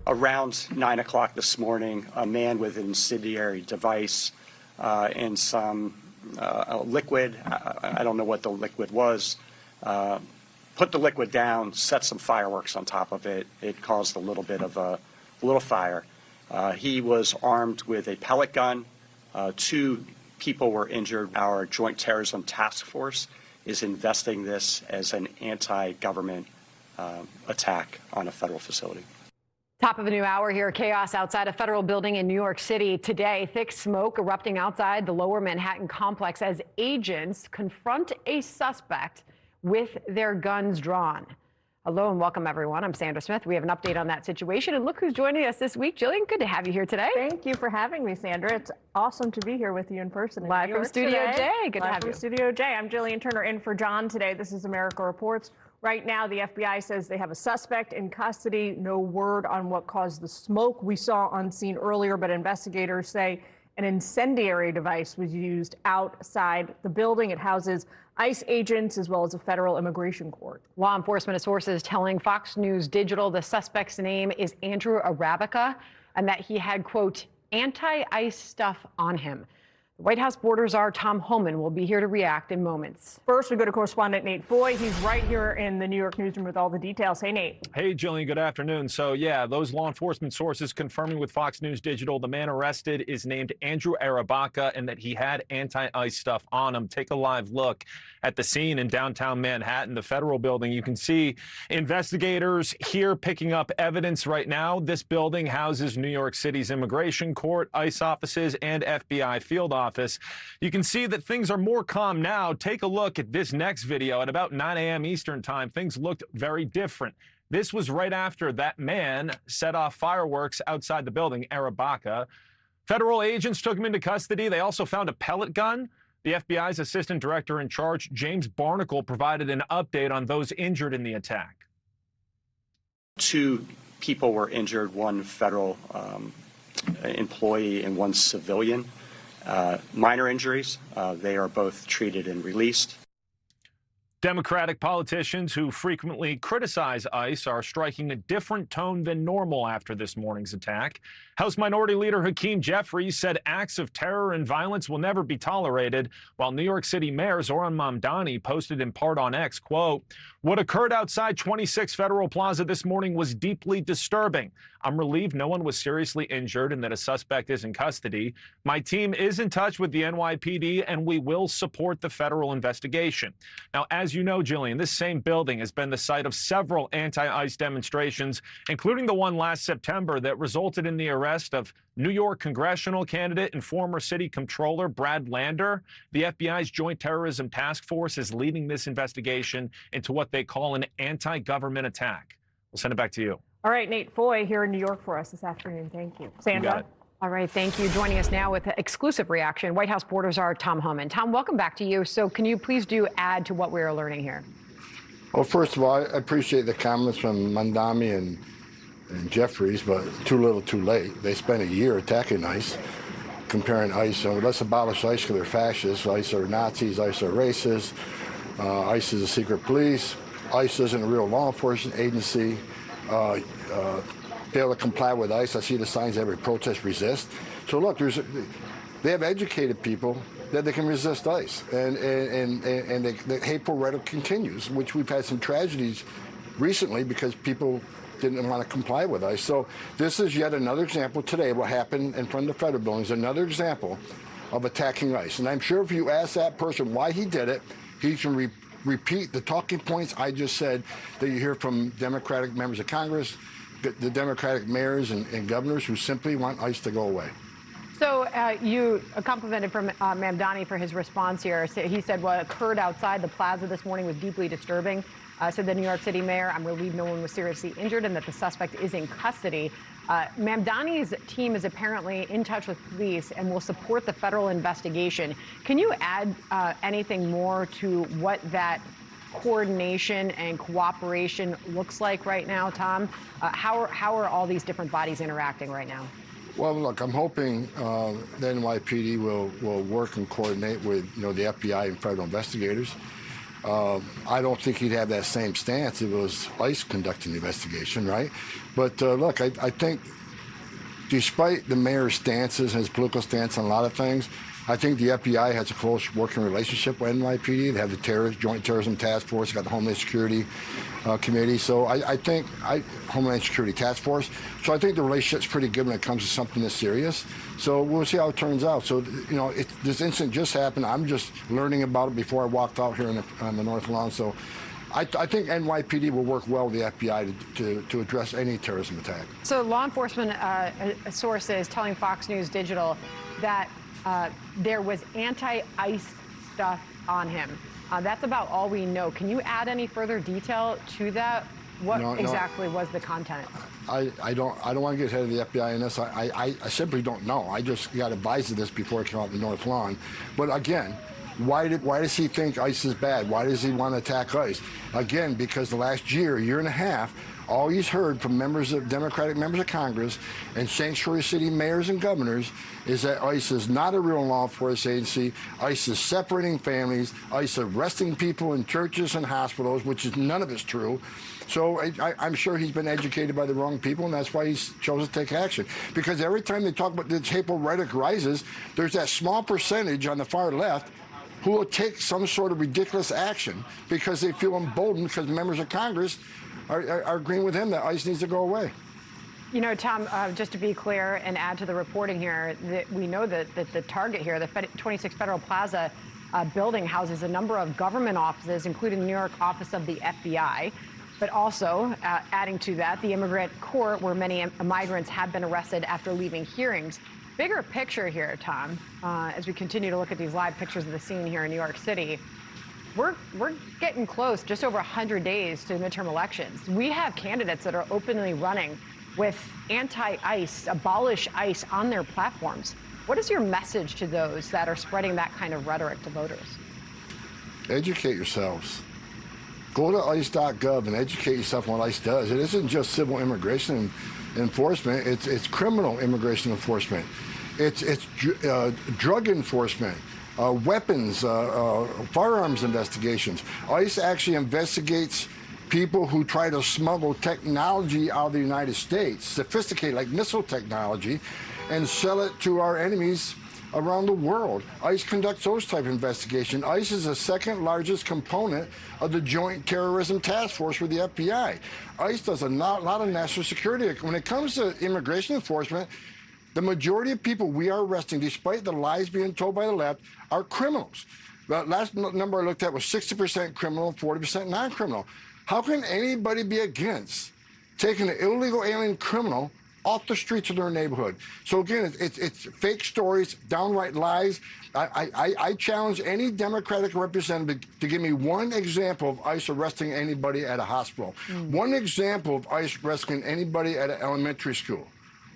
Around 9 o'clock this morning, a man with an incendiary device and some liquid, I don't know what the liquid was, put the liquid down, set some fireworks on top of it. It caused a little bit of a little fire. He was armed with a pellet gun. 2 people were injured. Our Joint Terrorism Task Force is investigating this as an anti-government attack on a federal facility. Top of the new hour here, chaos outside a federal building in New York City today. Thick smoke erupting outside the lower Manhattan complex as agents confront a suspect with their guns drawn. Hello and welcome, everyone. I'm Sandra Smith. We have an update on that situation. And look who's joining us this week. Jillian, good to have you here today. Thank you for having me, Sandra. It's awesome to be here with you in person. Live from Studio J. Good to have you. Live from Studio J. I'm Jillian Turner in for John today. This is America Reports. Right now, the FBI says they have a suspect in custody. No word on what caused the smoke we saw on scene earlier, but investigators say an incendiary device was used outside the building. It houses ICE agents as well as a federal immigration court. Law enforcement sources telling Fox News Digital the suspect's name is Andrew Arabica and that he had, quote, anti-ICE stuff on him. The White House border czar Tom Homan will be here to react in moments. First, we go to correspondent Nate Foy. He's right here in the New York newsroom with all the details. Hey, Nate. Hey, Jillian. Good afternoon. So, yeah, those law enforcement sources confirming with Fox News Digital the man arrested is named Andrew Arabica and that he had anti-ICE stuff on him. Take a live look at the scene in downtown Manhattan, the federal building. You can see investigators here picking up evidence right now. This building houses New York City's immigration court, ICE offices, and FBI field office. You can see that things are more calm now. Take a look at this next video. At about 9 a.m. Eastern time, things looked very different. This was right after that man set off fireworks outside the building, Arabica. Federal agents took him into custody. They also found a pellet gun. The FBI's assistant director in charge, James Barnacle, provided an update on those injured in the attack. 2 people were injured, 1 federal employee and 1 civilian. Minor injuries. They are both treated and released. Democratic politicians who frequently criticize ICE are striking a different tone than normal after this morning's attack. House Minority Leader Hakeem Jeffries said acts of terror and violence will never be tolerated, while New York City Mayor Zohran Mamdani posted in part on X, quote, "What occurred outside 26 Federal Plaza this morning was deeply disturbing. I'm relieved no one was seriously injured and that a suspect is in custody. My team is in touch with the NYPD and we will support the federal investigation." Now, as you know, Jillian, this same building has been the site of several anti-ICE demonstrations, including the one last September that resulted in the arrest of New York congressional candidate and former city comptroller Brad Lander. The FBI's Joint Terrorism Task Force is leading this investigation into what they call an anti-government attack. We'll send it back to you. All right, Nate Foy here in New York for us this afternoon. Thank you. Sandra? You got it. All right, thank you. Joining us now with an exclusive reaction, White House border czar Tom Homan. Tom, welcome back to you. So can you please add to what we're learning here? Well, first of all, I appreciate the comments from Mamdani and Jeffries, but too little too late. They spent a year attacking ICE, comparing ICE. So let's abolish ICE because they're fascists. ICE are Nazis. ICE are racist. ICE is a secret police. ICE isn't a real law enforcement agency. Fail to comply with ICE. I see the signs every protest resist. So look, they have educated people that they can resist ICE, and the hateful rhetoric continues, which we've had some tragedies recently because people didn't want to comply with ICE. So this is yet another example today. What happened in front of the federal building is another example of attacking ICE. And I'm sure if you ask that person why he did it, he can repeat the talking points I just said that you hear from Democratic members of Congress, the Democratic mayors and governors who simply want ICE to go away. So you complimented from Mamdani for his response here. So he said what occurred outside the plaza this morning was deeply disturbing. Said the New York City mayor, "I'm relieved no one was seriously injured and that the suspect is in custody." Mamdani's team is apparently in touch with police and will support the federal investigation. Can you add anything more to what that coordination and cooperation looks like right now, Tom? How are all these different bodies interacting right now? Well, look, I'm hoping the NYPD will work and coordinate with the FBI and federal investigators. I don't think he'd have that same stance if it was ICE conducting the investigation, right? But look, I think despite the mayor's stances and his political stance on a lot of things, I think the FBI has a close working relationship with NYPD. They have the Joint Terrorism Task Force, got the Homeland Security Committee. So I think Homeland Security Task Force. So I think the relationship's pretty good when it comes to something this serious. So we'll see how it turns out. So, you know, this incident just happened. I'm just learning about it before I walked out here on the North Lawn. So I think NYPD will work well with the FBI to address any terrorism attack. So law enforcement sources telling Fox News Digital that there was anti-ICE stuff on him. That's about all we know. Can you add any further detail to that? What exactly was the content? I don't want to get ahead of the FBI in this. I simply don't know. I just got advised of this before I came out the North Lawn. But again, why does he think ICE is bad? Why does he want to attack ICE? Again, because the last year and a half, all he's heard from Democratic members of Congress and sanctuary city mayors and governors is that ICE is not a real law enforcement agency. ICE is separating families. ICE arresting people in churches and hospitals, which is none of it's true. So I'm sure he's been educated by the wrong people, and that's why he's chosen to take action. Because every time they talk about this hateful rhetoric rises, there's that small percentage on the far left who will take some sort of ridiculous action because they feel emboldened because members of Congress are agreeing with him that ICE needs to go away. You know, Tom, just to be clear and add to the reporting here, that we know that the target here, the 26 Federal Plaza building, houses a number of government offices, including the New York office of the FBI, but also, adding to that, the immigrant court where many migrants have been arrested after leaving hearings. Bigger picture here, Tom, as we continue to look at these live pictures of the scene here in New York City. We're getting close, just over 100 days to the midterm elections. We have candidates that are openly running with anti-ICE, abolish ICE on their platforms. What is your message to those that are spreading that kind of rhetoric to voters? Educate yourselves. Go to ice.gov and educate yourself on what ICE does. It isn't just civil immigration enforcement, it's criminal immigration enforcement. It's drug enforcement. Weapons, firearms investigations. ICE actually investigates people who try to smuggle technology out of the United States, sophisticated like missile technology, and sell it to our enemies around the world. ICE conducts those type of investigations. ICE is the second largest component of the Joint Terrorism Task Force with the FBI. ICE does a lot of national security. When it comes to immigration enforcement, the majority of people we are arresting, despite the lies being told by the left, are criminals. The last number I looked at was 60% criminal, 40% non-criminal. How can anybody be against taking an illegal alien criminal off the streets of their neighborhood? So again, it's fake stories, downright lies. I challenge any Democratic representative to give me one example of ICE arresting anybody at a hospital, one example of ICE arresting anybody at an elementary school.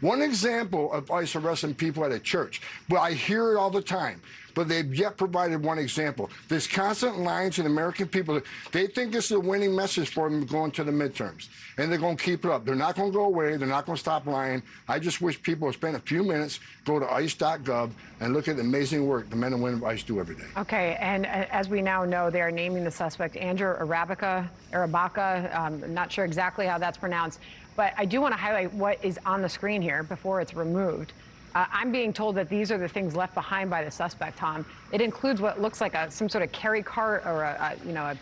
One example of ICE arresting people at a church. Well, I hear it all the time, but they've yet provided one example. There's constant lying to the American people. They think this is a winning message for them going to the midterms, and they're going to keep it up. They're not going to go away. They're not going to stop lying. I just wish people would spend a few minutes, go to ice.gov, and look at the amazing work the men and women of ICE do every day. Okay, and as we now know, they are naming the suspect Andrew Arabaca. I'm not sure exactly how that's pronounced. But I do want to highlight what is on the screen here before it's removed. I'm being told that these are the things left behind by the suspect, Tom. It includes what looks like some sort of carry cart or a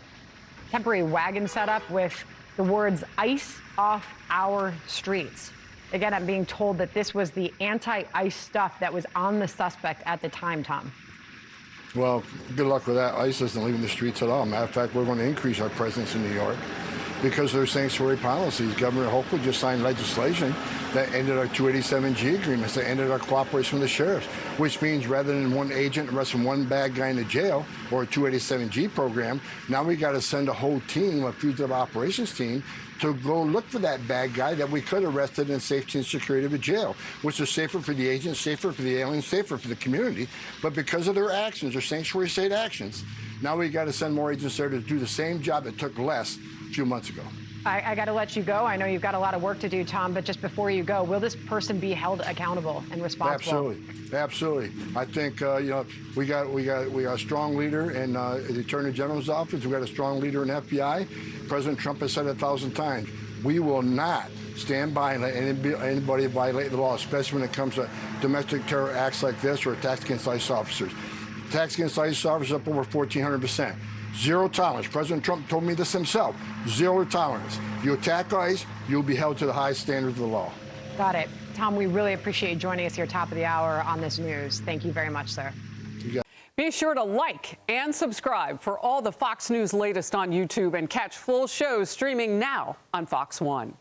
temporary wagon setup with the words "ICE off our streets." Again, I'm being told that this was the anti-ICE stuff that was on the suspect at the time, Tom. Well, good luck with that. ICE isn't leaving the streets at all. Matter of fact, we're going to increase our presence in New York because of their sanctuary policies. Governor Hochul just signed legislation that ended our 287G agreements, that ended our cooperation with the sheriffs, which means rather than one agent arresting one bad guy in the jail or a 287G program, now we got to send a whole team, a fugitive operations team, to go look for that bad guy that we could have arrested in safety and security of the jail, which is safer for the agents, safer for the aliens, safer for the community. But because of their actions, their sanctuary state actions, now we got to send more agents there to do the same job that took less a few months ago. I got to let you go. I know you've got a lot of work to do, Tom, but just before you go, will this person be held accountable and responsible? Absolutely. I think we got a strong leader in the Attorney General's office. We got a strong leader in FBI. President Trump has said it 1,000 times. We will not stand by and let anybody violate the law, especially when it comes to domestic terror acts like this or attacks against ICE officers. Attacks against ICE officers up over 1,400%. Zero tolerance. President Trump told me this himself. Zero tolerance. You attack ICE, you'll be held to the highest standards of the law. Got it. Tom, we really appreciate you joining us here top of the hour on this news. Thank you very much, sir. Be sure to like and subscribe for all the Fox News latest on YouTube and catch full shows streaming now on Fox One.